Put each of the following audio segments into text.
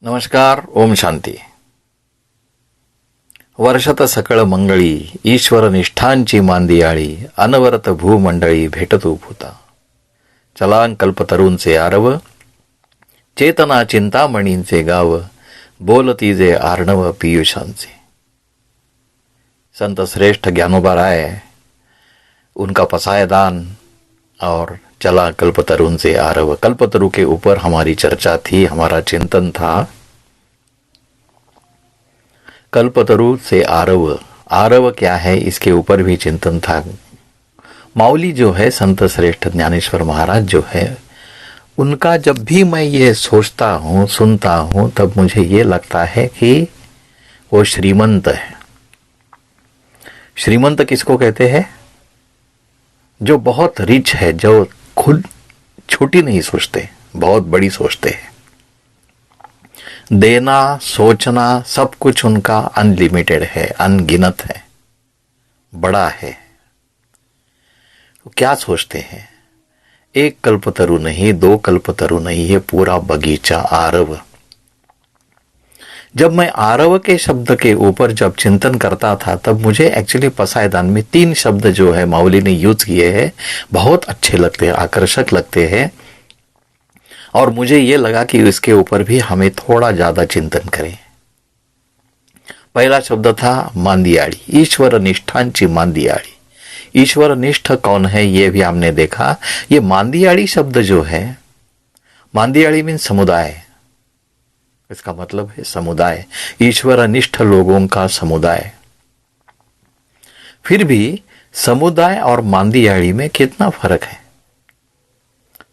नमस्कार. ओम शांती. वर्षत सकळ मंगळी ईश्वर निष्ठांची मांदियाळी अनवरत भूमंडळी भेटतू भूता. चलां कल्पतरूंचे आरव चेतना चिंतामणींचे गाव बोलती जे आर्णव पीयूषांचे. संत श्रेष्ठ ज्ञानोबा राय, उनका पसायदान और चला कल्पतरुण से आरव. कल्पतरु के ऊपर हमारी चर्चा थी, हमारा चिंतन था. कल्पतरु से आरव, आरव क्या है इसके ऊपर भी चिंतन था. माउली जो है, संत श्रेष्ठ ज्ञानेश्वर महाराज जो है, उनका जब भी मैं ये सोचता हूँ, सुनता हूँ, तब मुझे ये लगता है कि वो श्रीमंत है. श्रीमंत किसको कहते हैं? जो बहुत रिच है, जो खुद छोटी नहीं सोचते, बहुत बड़ी सोचते हैं. देना, सोचना, सब कुछ उनका अनलिमिटेड है, अनगिनत है, बड़ा है. तो क्या सोचते हैं? एक कल्पतरु नहीं, दो कल्पतरु नहीं, है पूरा बगीचा आरव. जब मैं आरव के शब्द के ऊपर जब चिंतन करता था, तब मुझे एक्चुअली पसायदान में 3 शब्द जो है माउली ने यूज किए हैं, बहुत अच्छे लगते हैं, आकर्षक लगते हैं. और मुझे ये लगा कि इसके ऊपर भी हमें थोड़ा ज्यादा चिंतन करें. पहला शब्द था मांदियाड़ी, ईश्वर निष्ठांची मांदियाड़ी. ईश्वर निष्ठ कौन है ये भी हमने देखा. ये मांदियाड़ी शब्द जो है, मांदियाड़ी मीन समुदाय, इसका मतलब है समुदाय, ईश्वर निष्ठ लोगों का समुदाय. फिर भी समुदाय और मांदियाड़ी में कितना फर्क है.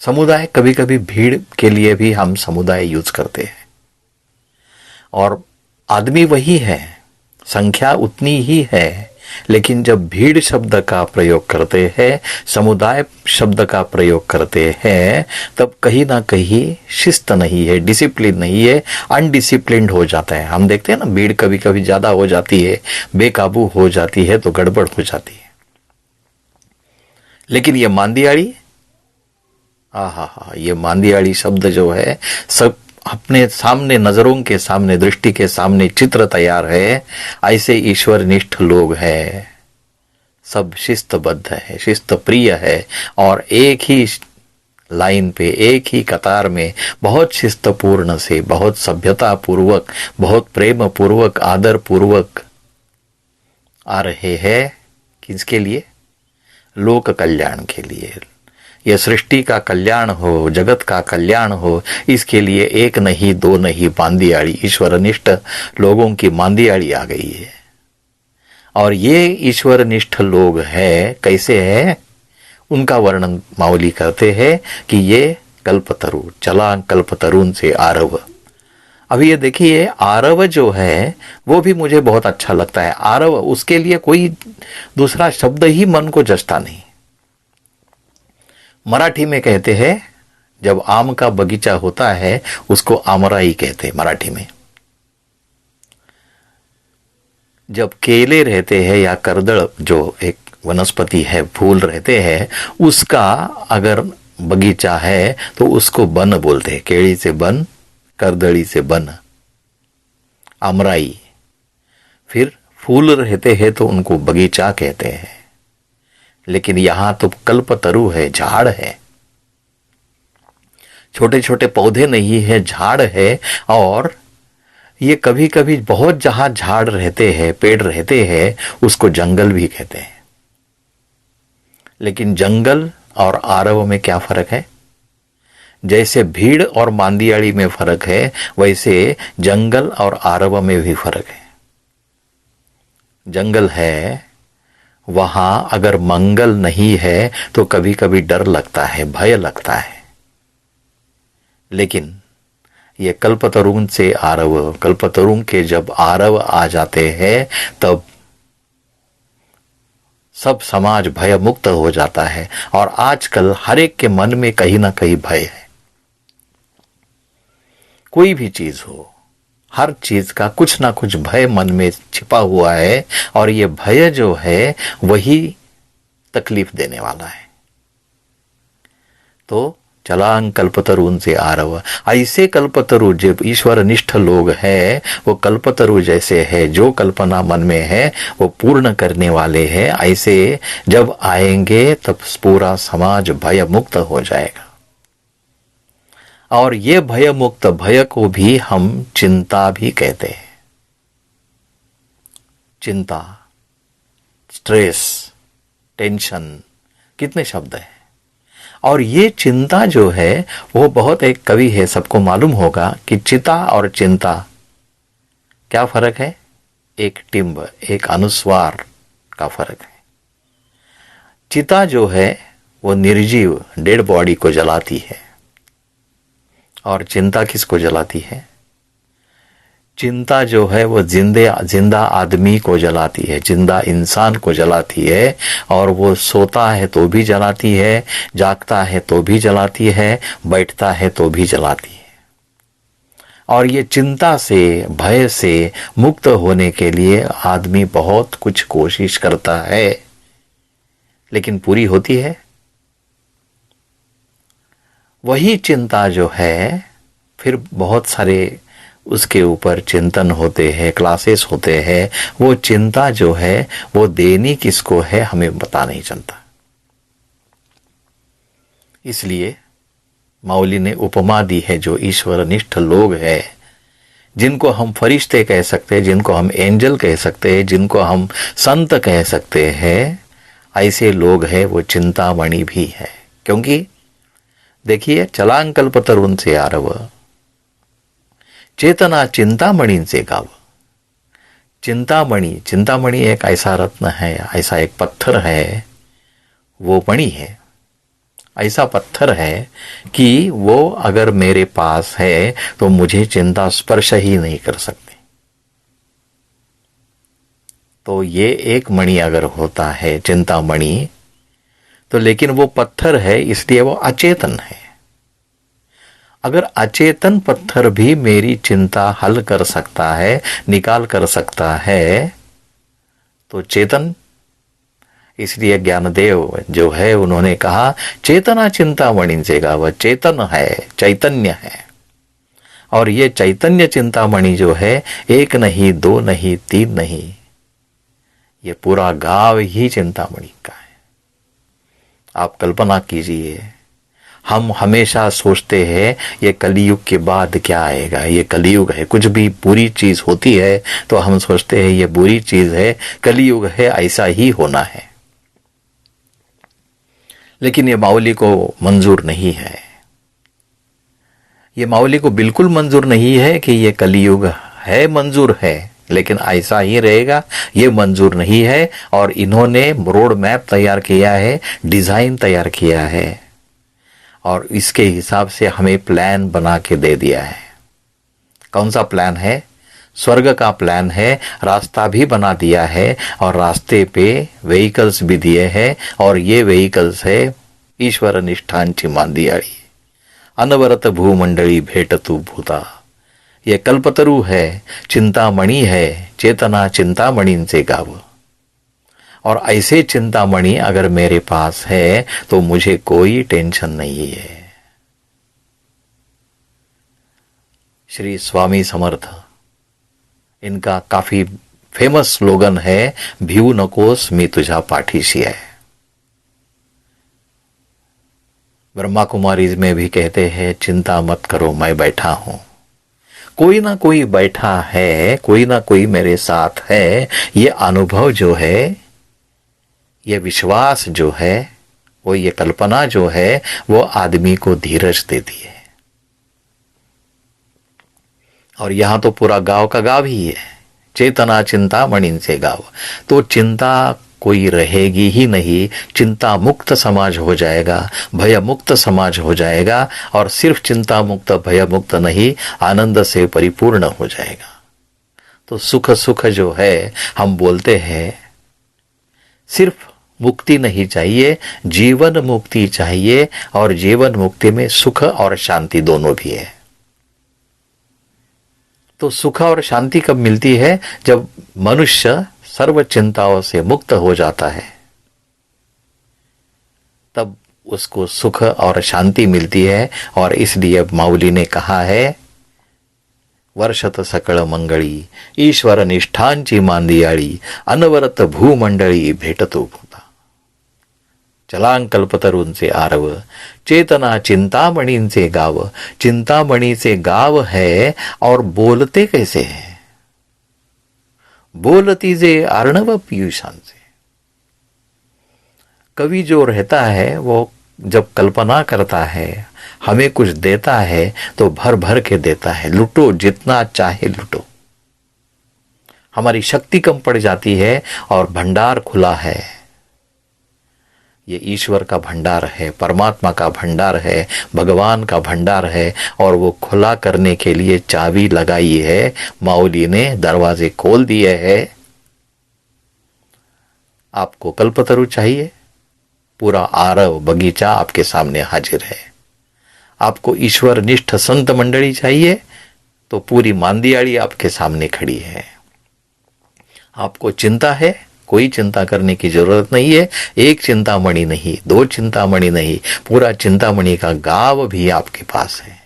समुदाय कभी कभी भीड़ के लिए भी हम समुदाय यूज करते हैं, और आदमी वही है, संख्या उतनी ही है, लेकिन जब भीड़ शब्द का प्रयोग करते हैं, समुदाय शब्द का प्रयोग करते हैं, तब कहीं ना कहीं शिस्त नहीं है, डिसिप्लिन नहीं है, अनडिसिप्लिन्ड हो जाता है. हम देखते हैं ना, भीड़ कभी कभी ज्यादा हो जाती है, बेकाबू हो जाती है, तो गड़बड़ हो जाती है. लेकिन ये मांदियाड़ी, ये मांदियाड़ी शब्द जो है, सब अपने सामने, नजरों के सामने, दृष्टि के सामने चित्र तैयार है. ऐसे ईश्वर निष्ठ लोग हैं, सब शिस्तबद्ध है, शिस्त प्रिय है, और एक ही लाइन पे, एक ही कतार में बहुत शिस्तपूर्ण से, बहुत सभ्यता पूर्वक, बहुत प्रेम पूर्वक, आदर पूर्वक आ रहे हैं. किसके लिए? लोक कल्याण के लिए. यह सृष्टि का कल्याण हो, जगत का कल्याण हो, इसके लिए एक नहीं, दो नहीं, मांदियाड़ी, ईश्वरनिष्ठ लोगों की मांदियाड़ी आ गई है. और ये ईश्वरनिष्ठ लोग हैं, कैसे हैं, उनका वर्णन माउली करते हैं कि ये कल्पतरु, चला कल्पतरुन से आरव. अभी ये देखिए, आरव जो है वो भी मुझे बहुत अच्छा लगता है. आरव, उसके लिए कोई दूसरा शब्द ही मन को जचता नहीं. मराठी में कहते हैं, जब आम का बगीचा होता है उसको आमराई कहते हैं मराठी में. जब केले रहते हैं या करदल, जो एक वनस्पति है, फूल रहते हैं, उसका अगर बगीचा है तो उसको बन बोलते हैं. केड़ी से बन, करदली से बन, आमराई. फिर फूल रहते हैं तो उनको बगीचा कहते हैं. लेकिन यहां तो कल्पतरु है, झाड़ है, छोटे छोटे पौधे नहीं है, झाड़ है. और ये कभी कभी बहुत जहां झाड़ रहते हैं, पेड़ रहते हैं, उसको जंगल भी कहते हैं. लेकिन जंगल और आरव में क्या फर्क है? जैसे भीड़ और मांदियाड़ी में फर्क है, वैसे जंगल और आरव में भी फर्क है. जंगल है, वहां अगर मंगल नहीं है तो कभी कभी डर लगता है, भय लगता है. लेकिन ये कल्पतरुण से आरव, कल्पतरुण के जब आरव आ जाते हैं, तब सब समाज भय मुक्त हो जाता है. और आजकल हर एक के मन में कहीं ना कहीं भय है. कोई भी चीज हो, हर चीज का कुछ ना कुछ भय मन में छिपा हुआ है, और ये भय जो है वही तकलीफ देने वाला है. तो चलांग कल्पतरुन से आरव। ऐसे कल्पतरु जो ईश्वर निष्ठ लोग हैं वो कल्पतरु जैसे है, जो कल्पना मन में है वो पूर्ण करने वाले हैं। ऐसे जब आएंगे तब पूरा समाज भय मुक्त हो जाएगा। और ये भय मुक्त, भय को भी हम चिंता भी कहते हैं। चिंता, स्ट्रेस, टेंशन, कितने शब्द हैं। और ये चिंता जो है वो बहुत, एक कवि है सबको मालूम होगा कि चिता और चिंता क्या फर्क है। एक टिम्ब, एक अनुस्वार का फर्क है। चिता जो है वो निर्जीव डेड बॉडी को जलाती है और चिंता किसको जलाती है। चिंता जो है वो जिंदा आदमी को जलाती है, जिंदा इंसान को जलाती है। और वो सोता है तो भी जलाती है, जागता है तो भी जलाती है, बैठता है तो भी जलाती है। और ये चिंता से, भय से मुक्त होने के लिए आदमी बहुत कुछ कोशिश करता है, लेकिन पूरी होती है। वही चिंता जो है फिर बहुत सारे उसके ऊपर चिंतन होते हैं, क्लासेस होते हैं। वो चिंता जो है वो देनी किसको है हमें पता नहीं चलता। इसलिए मौली ने उपमा दी है, जो ईश्वर निष्ठ लोग हैं, जिनको हम फरिश्ते कह सकते हैं, जिनको हम एंजल कह सकते हैं, जिनको हम संत कह सकते हैं, ऐसे लोग हैं वो चिंतामणि भी है। क्योंकि देखिए, चलांग कल्पतरुन से आरव, चेतना चिंतामणि से गाव। चिंतामणि, चिंतामणि एक ऐसा रत्न है, ऐसा एक पत्थर है, वो मणि है, ऐसा पत्थर है कि वो अगर मेरे पास है तो मुझे चिंता स्पर्श ही नहीं कर सकती। तो ये एक मणि अगर होता है चिंतामणि, तो लेकिन वो पत्थर है इसलिए वो अचेतन है। अगर अचेतन पत्थर भी मेरी चिंता हल कर सकता है, निकाल कर सकता है, तो चेतन, इसलिए ज्ञानदेव जो है उन्होंने कहा चेतना चिंतामणि से गाव। चेतन है, चैतन्य है। और ये चैतन्य चिंतामणि जो है एक नहीं, दो नहीं, तीन नहीं, ये पूरा गांव ही चिंतामणि का है। आप कल्पना कीजिए, हम हमेशा सोचते हैं ये कलयुग के बाद क्या आएगा, ये कलयुग है। कुछ भी बुरी चीज होती है तो हम सोचते हैं ये बुरी चीज है, कलयुग है, ऐसा ही होना है। लेकिन ये माउली को मंजूर नहीं है। ये माउली को बिल्कुल मंजूर नहीं है कि ये कलयुग है, मंजूर है लेकिन ऐसा ही रहेगा, ये मंजूर नहीं है। और इन्होंने रोड मैप तैयार किया है, डिजाइन तैयार किया है और इसके हिसाब से हमें प्लान बना के दे दिया है। कौन सा प्लान है? स्वर्ग का प्लान है। रास्ता भी बना दिया है और रास्ते पे व्हीकल्स भी दिए हैं। और ये व्हीकल्स है ईश्वर निष्ठांची मांदियाळी, अनवरत भूमंडली भेटतु भूता। ये कल्पतरु है, चिंतामणि है, चेतना चिंतामणि से गाव। और ऐसे चिंतामणि अगर मेरे पास है तो मुझे कोई टेंशन नहीं है। श्री स्वामी समर्थ, इनका काफी फेमस स्लोगन है, भिऊ नकोस मी तुझा पाठीशी आहे। ब्रह्मा कुमारीज में भी कहते हैं, चिंता मत करो मैं बैठा हूं। कोई ना कोई बैठा है, कोई ना कोई मेरे साथ है। ये अनुभव जो है, ये विश्वास जो है, वो ये कल्पना जो है, वो आदमी को धीरज देती है। और यहां तो पूरा गांव का गांव ही है, चेतना चिंतामणि से गांव। तो चिंता कोई रहेगी ही नहीं, चिंता मुक्त समाज हो जाएगा, भय मुक्त समाज हो जाएगा। और सिर्फ चिंता मुक्त, भय मुक्त नहीं, आनंद से परिपूर्ण हो जाएगा। तो सुख सुख जो है हम बोलते हैं, सिर्फ मुक्ति नहीं चाहिए, जीवन मुक्ति चाहिए। और जीवन मुक्ति में सुख और शांति दोनों भी है। तो सुख और शांति कब मिलती है? जब मनुष्य सर्व चिंताओं से मुक्त हो जाता है, तब उसको सुख और शांति मिलती है। और इसलिए माऊली ने कहा है, वर्षत सकळ मंगळी ईश्वर निष्ठांची मांदियाळी अनवरत भूमंडळी भेटतो भूता। चलांग कल्पतरूंचे आरव चेतना चिंतामणींचे गाव। चिंतामणीचे गाव है और बोलते कैसे है, बोलती जे अर्णव पीयूषांचे। कवि जो रहता है वो जब कल्पना करता है, हमें कुछ देता है तो भर भर के देता है, लुटो जितना चाहे लुटो। हमारी शक्ति कम पड़ जाती है और भंडार खुला है। ये ईश्वर का भंडार है, परमात्मा का भंडार है, भगवान का भंडार है, और वो खुला करने के लिए चाबी लगाई है माऊली ने, दरवाजे खोल दिए हैं। आपको कल्पतरु चाहिए, पूरा आरव बगीचा आपके सामने हाजिर है। आपको ईश्वर निष्ठ संत मंडली चाहिए तो पूरी मांदियाड़ी आपके सामने खड़ी है। आपको चिंता है, कोई चिंता करने की जरूरत नहीं है। एक चिंतामणि नहीं, दो चिंतामणि नहीं, पूरा चिंतामणि का गांव भी आपके पास है।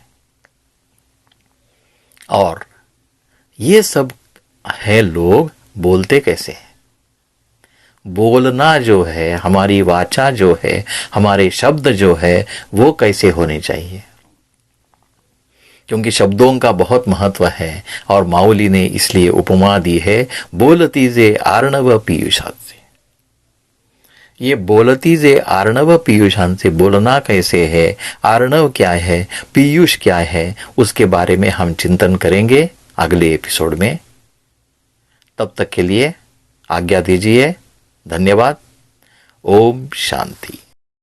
और ये सब है लोग बोलते कैसे हैं। बोलना जो है, हमारी वाचा जो है, हमारे शब्द जो है, वो कैसे होने चाहिए, क्योंकि शब्दों का बहुत महत्व है। और माऊली ने इसलिए उपमा दी है, बोलती जे आर्णव पीयूषांचे। ये बोलती जे आर्णव पीयूषांचे, बोलना कैसे है, आर्णव क्या है, पीयूष क्या है, उसके बारे में हम चिंतन करेंगे अगले एपिसोड में। तब तक के लिए आज्ञा दीजिए। धन्यवाद। ओम शांति।